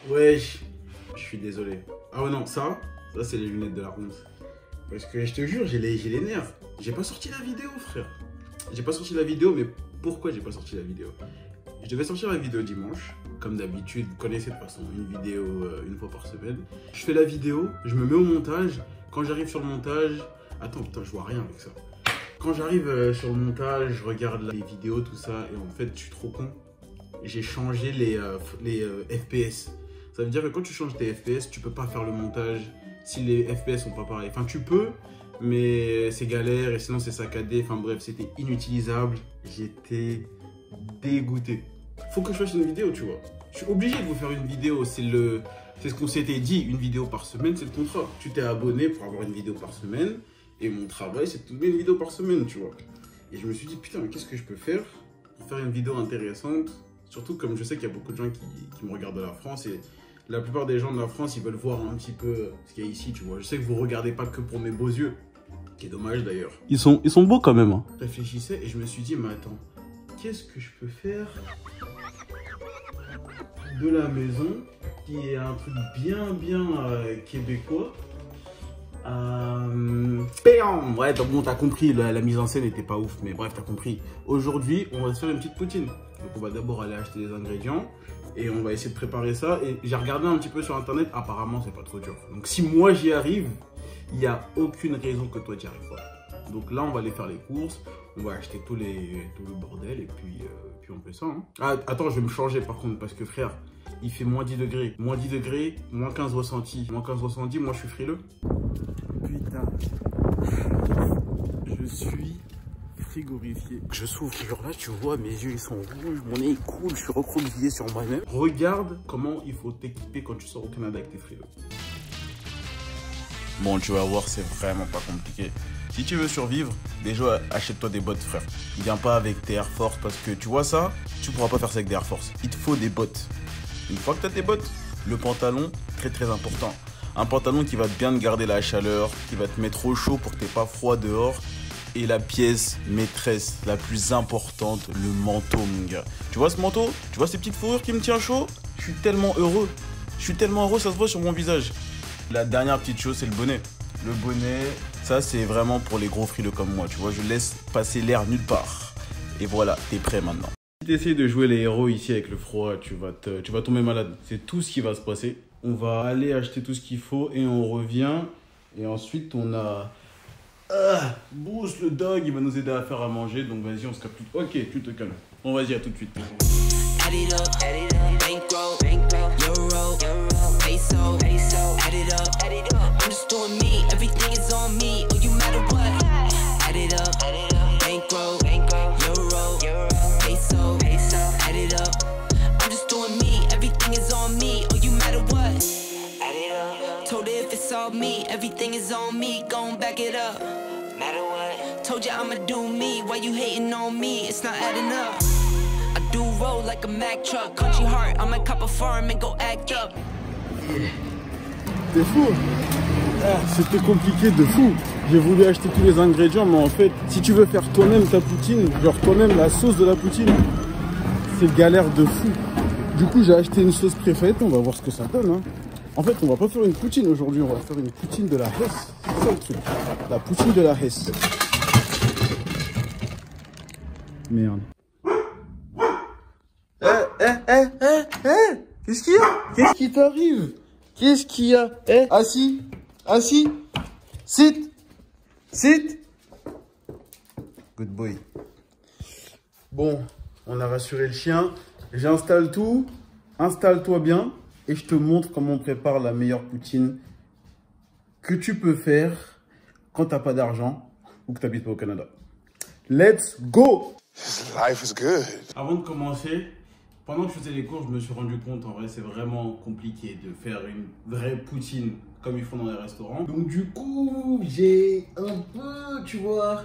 Ouais, je suis désolé. Ah ouais, non, ça c'est les lunettes de la honte. Parce que je te jure, j'ai les nerfs. J'ai pas sorti la vidéo, frère. J'ai pas sorti la vidéo, mais pourquoi j'ai pas sorti la vidéo? Je devais sortir la vidéo dimanche, comme d'habitude. Vous connaissez de toute façon, une vidéo une fois par semaine. Je fais la vidéo, je me mets au montage. Quand j'arrive sur le montage... Attends, putain, je vois rien avec ça. Quand j'arrive sur le montage, je regarde les vidéos, tout ça, et en fait, je suis trop con. J'ai changé les FPS. Ça veut dire que quand tu changes tes FPS, tu peux pas faire le montage si les FPS sont pas pareils. Enfin, tu peux, mais c'est galère et sinon c'est saccadé. Enfin bref, c'était inutilisable. J'étais dégoûté. Faut que je fasse une vidéo, tu vois. Je suis obligé de vous faire une vidéo. C'est ce qu'on s'était dit, une vidéo par semaine, c'est le contrat. Tu t'es abonné pour avoir une vidéo par semaine et mon travail, c'est de te donner une vidéo par semaine, tu vois. Et je me suis dit, putain, mais qu'est-ce que je peux faire pour faire une vidéo intéressante? Surtout comme je sais qu'il y a beaucoup de gens qui me regardent de la France et la plupart des gens de la France, ils veulent voir un petit peu ce qu'il y a ici, tu vois. Je sais que vous regardez pas que pour mes beaux yeux, ce qui est dommage d'ailleurs. Ils sont beaux quand même. Hein. Je réfléchissais et je me suis dit, mais attends, qu'est-ce que je peux faire de la maison qui est un truc bien québécois? Ouais, bon, t'as compris, la mise en scène n'était pas ouf, mais bref, t'as compris. Aujourd'hui, on va se faire une petite poutine. Donc, on va d'abord aller acheter les ingrédients et on va essayer de préparer ça. Et j'ai regardé un petit peu sur internet, apparemment, c'est pas trop dur. Donc, si moi j'y arrive, il n'y a aucune raison que toi t'y arrives pas. Donc là, on va aller faire les courses, on va acheter tout le bordel et puis on fait ça. Hein. Ah, attends, je vais me changer par contre, parce que frère, il fait moins 10 degrés. Moins 10 degrés, moins 15 ressentis. Moins 15 ressentis, moi je suis frileux. Putain, je suis frigorifié. Je souffle, genre là tu vois mes yeux ils sont rouges, mon nez il coule, je suis recroquevillé sur moi-même. Regarde comment il faut t'équiper quand tu sors au Canada avec tes frileux. Bon, tu vas voir, c'est vraiment pas compliqué. Si tu veux survivre, déjà achète-toi des bottes, frère. Viens pas avec tes Air Force parce que tu vois ça, tu pourras pas faire ça avec des Air Force. Il te faut des bottes. Une fois que tu as tes bottes, le pantalon, très important. Un pantalon qui va bien te garder la chaleur, qui va te mettre au chaud pour que tu n'aies pas froid dehors. Et la pièce maîtresse, la plus importante, le manteau, mon gars. Tu vois ce manteau? Tu vois ces petites fourrures qui me tiennent chaud? Je suis tellement heureux. Je suis tellement heureux, ça se voit sur mon visage. La dernière petite chose, c'est le bonnet. Le bonnet, ça, c'est vraiment pour les gros frileux comme moi. Tu vois, je laisse passer l'air nulle part. Et voilà, t'es prêt maintenant. Si tu essaies de jouer les héros ici avec le froid, tu vas tomber malade. C'est tout ce qui va se passer. On va aller acheter tout ce qu'il faut et on revient. Et ensuite, on a... Bruce le dog, il va nous aider à faire à manger. Donc vas-y, on se capte tout. Ok, tu te calmes. On va dire à tout de suite. Add it up, bankroll, euro, peso, add it up, I'm just doing me, everything is on me, oh you matter what, add it up, bankroll, euro, peso, add it up, I'm just doing me, everything is on me, oh you matter what, add it up, told her if it's all me, everything is on me, gon' back it up, matter what, told you I'ma do me, why you hating on me, it's not adding up. I do roll like a Mack truck, country heart, I might cop a farm and go act up. C'est fou. C'était compliqué de fou. J'ai voulu acheter tous les ingrédients, mais en fait, si tu veux faire toi-même ta poutine, genre toi-même la sauce de la poutine, c'est galère de fou. Du coup, j'ai acheté une sauce préfaite, on va voir ce que ça donne. Hein. En fait, on va pas faire une poutine aujourd'hui, on va faire une poutine de la Hesse. C'est ça le truc. La poutine de la Hesse. Merde. Qu'est-ce qu'il y a? Qu'est-ce qui t'arrive? Qu'est-ce qu'il y a? Assis. Sit. Good boy. Bon, on a rassuré le chien. J'installe tout. Installe-toi bien. Et je te montre comment on prépare la meilleure poutine que tu peux faire quand t'as pas d'argent ou que t'habites pas au Canada. Let's go! Life is good. Avant de commencer, pendant que je faisais les cours, je me suis rendu compte, en vrai, c'est vraiment compliqué de faire une vraie poutine comme ils font dans les restaurants. Donc du coup, j'ai un peu, tu vois,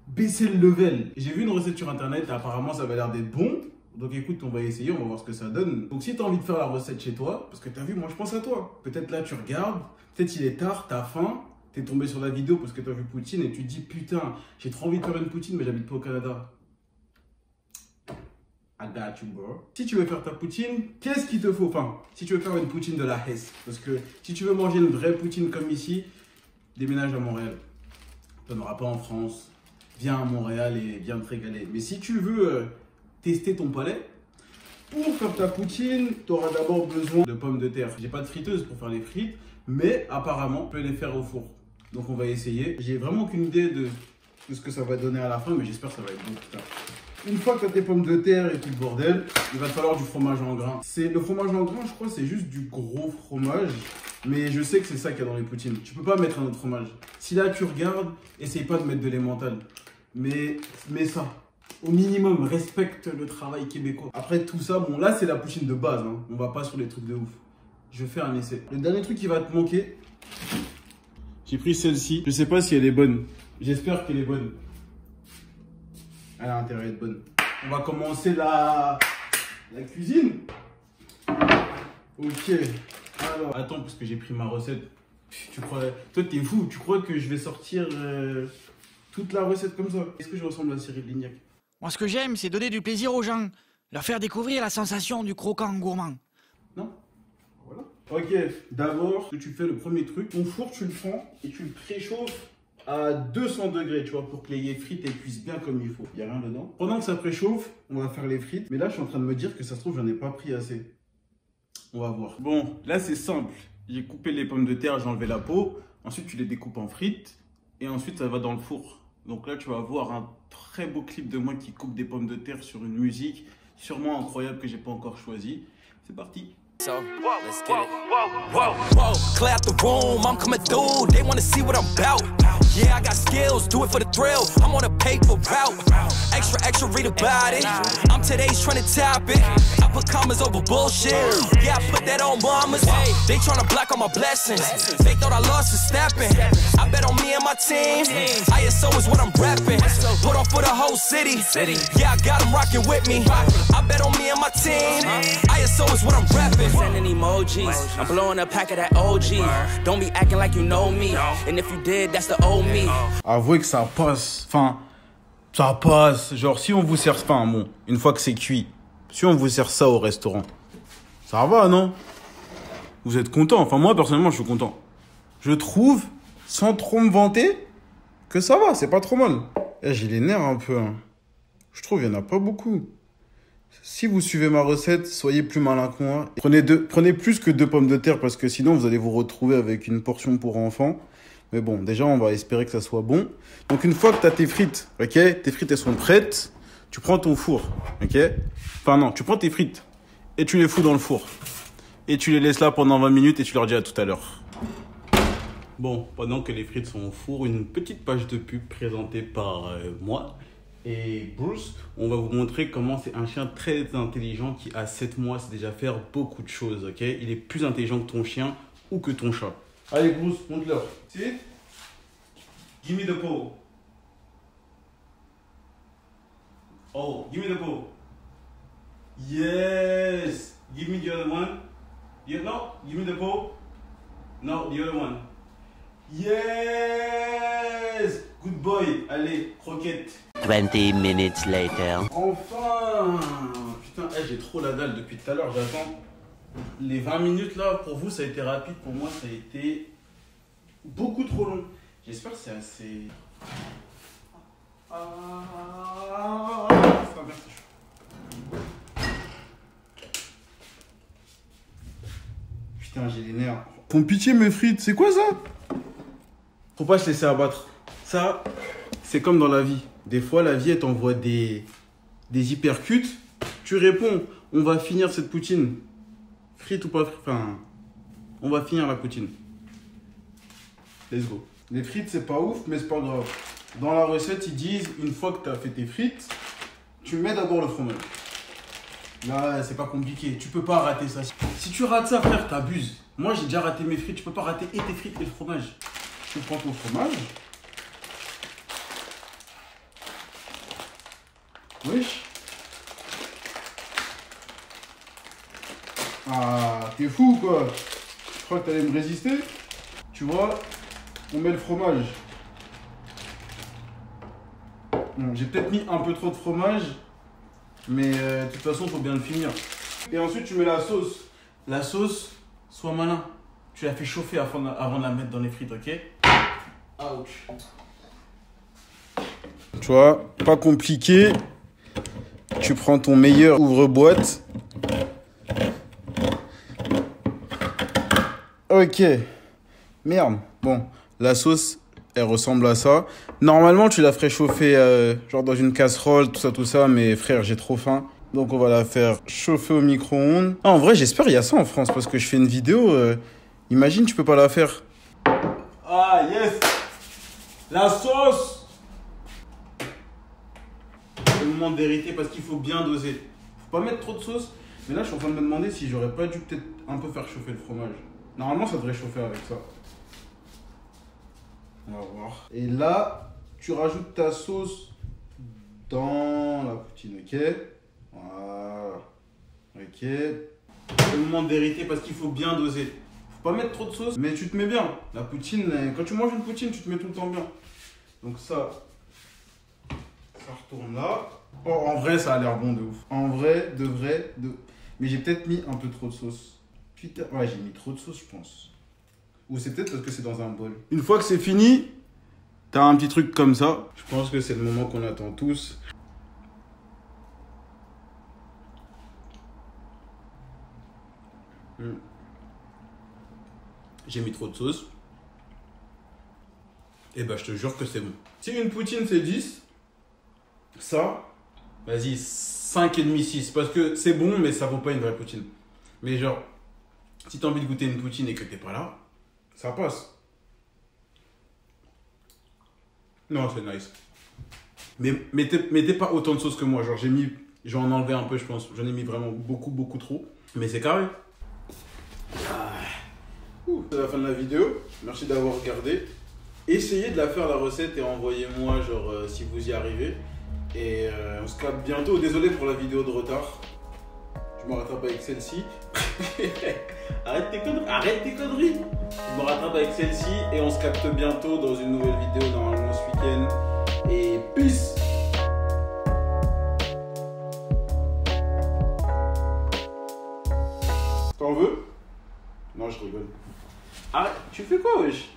baissé le level. J'ai vu une recette sur internet et apparemment ça avait l'air d'être bon. Donc écoute, on va essayer, on va voir ce que ça donne. Donc si tu as envie de faire la recette chez toi, parce que tu as vu, moi je pense à toi. Peut-être là tu regardes, peut-être il est tard, tu as faim, tu es tombé sur la vidéo parce que tu as vu poutine et tu te dis putain, j'ai trop envie de faire une poutine mais j'habite pas au Canada. I got you, bro. Si tu veux faire ta poutine, qu'est-ce qu'il te faut? Enfin, si tu veux faire une poutine de la Hesse. Parce que si tu veux manger une vraie poutine comme ici, déménage à Montréal. Tu n'en auras pas en France. Viens à Montréal et viens te régaler. Mais si tu veux tester ton palais, pour faire ta poutine, tu auras d'abord besoin de pommes de terre. J'ai pas de friteuse pour faire les frites, mais apparemment, on peut les faire au four. Donc on va essayer. J'ai vraiment aucune idée de ce que ça va donner à la fin, mais j'espère que ça va être bon. Putain. Une fois que tu as tes pommes de terre et tout le bordel, il va te falloir du fromage en grains. Le fromage en grains, je crois, c'est juste du gros fromage. Mais je sais que c'est ça qu'il y a dans les poutines. Tu peux pas mettre un autre fromage. Si là tu regardes, essaye pas de mettre de l'emmental. Mais ça, au minimum, respecte le travail québécois. Après tout ça, bon là c'est la poutine de base. Hein. On va pas sur les trucs de ouf. Je vais faire un essai. Le dernier truc qui va te manquer, j'ai pris celle-ci. Je sais pas si elle est bonne. J'espère qu'elle est bonne. Elle a intérêt à être bonne. On va commencer la cuisine. Ok. Alors, attends, parce que j'ai pris ma recette. Tu crois... Toi, t'es fou. Tu crois que je vais sortir toute la recette comme ça? Est-ce que je ressemble à Cyril Lignac? Moi, ce que j'aime, c'est donner du plaisir aux gens. Leur faire découvrir la sensation du croquant gourmand. Non? Voilà. Ok. D'abord, tu fais le premier truc. Ton four, tu le prends et tu le préchauffes à 200 degrés, tu vois, pour que les frites elles cuisent bien comme il faut. Il n'y a rien dedans. Pendant que ça préchauffe, on va faire les frites. Mais là, je suis en train de me dire que ça se trouve, j'en ai pas pris assez. On va voir. Bon, là, c'est simple. J'ai coupé les pommes de terre, j'ai enlevé la peau. Ensuite, tu les découpes en frites. Et ensuite, ça va dans le four. Donc là, tu vas voir un très beau clip de moi qui coupe des pommes de terre sur une musique sûrement incroyable que j'ai pas encore choisie. C'est parti. So, let's get it. Whoa, clear out the room, I'm coming through. They wanna see what I'm about. Yeah, I got skills, do it for the thrill. I'm on a paper route. Extra, read about it. I'm today's trending topic. I put commas over bullshit. Yeah, I put that on mamas. They tryna block all my blessings. They thought I lost for stepping. I bet on me and my team. ISO is what I'm repping. Put on for the whole city. Yeah, I got them rocking with me. I bet on me and my team. ISO is what I'm repping. Sending emojis. I'm blowing a pack of that OG. Don't be acting like you know me. And if you did, that's the old me. Avouez que ça passe. Enfin, ça passe. Genre, si on vous sert... Enfin, bon, une fois que c'est cuit, si on vous sert ça au restaurant, ça va, non? Vous êtes content? Enfin, moi, personnellement, je suis content. Je trouve, sans trop me vanter, que ça va, c'est pas trop mal. Eh, j'ai les nerfs un peu. Hein. Je trouve qu'il n'y en a pas beaucoup. Si vous suivez ma recette, soyez plus malin que moi. Prenez plus que 2 pommes de terre parce que sinon, vous allez vous retrouver avec une portion pour enfants. Mais bon, déjà, on va espérer que ça soit bon. Donc, une fois que tu as tes frites, ok? Tes frites, elles sont prêtes. Tu prends ton four, ok? Enfin, non, tu prends tes frites et tu les fous dans le four. Et tu les laisses là pendant 20 minutes et tu leur dis à tout à l'heure. Bon, pendant que les frites sont au four, une petite page de pub présentée par moi et Bruce. On va vous montrer comment c'est un chien très intelligent qui, à 7 mois, sait déjà faire beaucoup de choses, ok? Il est plus intelligent que ton chien ou que ton chat. Allez, Bruce, montre-leur. Sit. Give me the paw. Oh, give me the paw. Yes. Give me the other one. No, give me the paw. No, the other one. Yes. Good boy. Allez, croquette. 20 minutes later. Enfin. Putain, j'ai trop la dalle depuis tout à l'heure. J'attends. Les 20 minutes là, pour vous, ça a été rapide. Pour moi, ça a été beaucoup trop long. J'espère que c'est assez... Putain, j'ai les nerfs. Font pitié mes frites, c'est quoi ça? Faut pas se laisser abattre. Ça, c'est comme dans la vie. Des fois, la vie, elle t'envoie des hypercutes. Tu réponds, on va finir cette poutine. Frites ou pas frites, enfin, on va finir la poutine. Let's go. Les frites, c'est pas ouf, mais c'est pas grave. Dans la recette, ils disent, une fois que tu as fait tes frites, tu mets d'abord le fromage. Là, c'est pas compliqué. Tu peux pas rater ça. Si tu rates ça, frère, t'abuses. Moi, j'ai déjà raté mes frites. Tu peux pas rater et tes frites et le fromage. Tu prends ton fromage. Wesh. Ah, t'es fou ou quoi? Je crois que t'allais me résister. Tu vois, on met le fromage. Bon, j'ai peut-être mis un peu trop de fromage. Mais de toute façon, faut bien le finir. Et ensuite, tu mets la sauce. La sauce, sois malin. Tu la fais chauffer avant de la mettre dans les frites, ok? Ouch. Tu vois, pas compliqué. Tu prends ton meilleur ouvre-boîte. Ok. Merde. Bon, la sauce, elle ressemble à ça. Normalement, tu la ferais chauffer genre dans une casserole, tout ça. Mais frère, j'ai trop faim. Donc, on va la faire chauffer au micro-ondes. Ah, en vrai, j'espère qu'il y a ça en France parce que je fais une vidéo. Imagine, tu peux pas la faire. Ah, yes! La sauce! C'est le moment d'hériter parce qu'il faut bien doser. Faut pas mettre trop de sauce. Mais là, je suis en train de me demander si j'aurais pas dû peut-être un peu faire chauffer le fromage. Normalement, ça devrait chauffer avec ça. On va voir. Et là, tu rajoutes ta sauce dans la poutine, ok? Voilà. Ok. C'est le moment d'hériter parce qu'il faut bien doser. Faut pas mettre trop de sauce, mais tu te mets bien. La poutine, quand tu manges une poutine, tu te mets tout le temps bien. Donc ça retourne là. Oh, en vrai, ça a l'air bon de ouf. En vrai, de vrai, mais j'ai peut-être mis un peu trop de sauce. Putain, ouais, j'ai mis trop de sauce, je pense. Ou c'est peut-être parce que c'est dans un bol. Une fois que c'est fini, t'as un petit truc comme ça. Je pense que c'est le moment qu'on attend tous. J'ai mis trop de sauce. Et bah, je te jure que c'est bon. Si une poutine c'est 10, ça, vas-y, 5,5, 6. Parce que c'est bon, mais ça vaut pas une vraie poutine. Mais genre, si t'as envie de goûter une poutine et que t'es pas là, ça passe. Non, c'est nice. Mais mettez pas autant de sauce que moi. Genre, je vais en enlever un peu, je pense. J'en ai mis vraiment beaucoup trop. Mais c'est carré. C'est la fin de la vidéo. Merci d'avoir regardé. Essayez de la faire la recette et envoyez-moi genre si vous y arrivez. Et on se capte bientôt. Désolé pour la vidéo de retard. Je me rattrape avec celle-ci. Arrête tes conneries. Je me rattrape avec celle-ci et on se capte bientôt dans une nouvelle vidéo normalement ce week-end. Et peace. T'en veux? Non, je rigole. Arrête, tu fais quoi, wesh?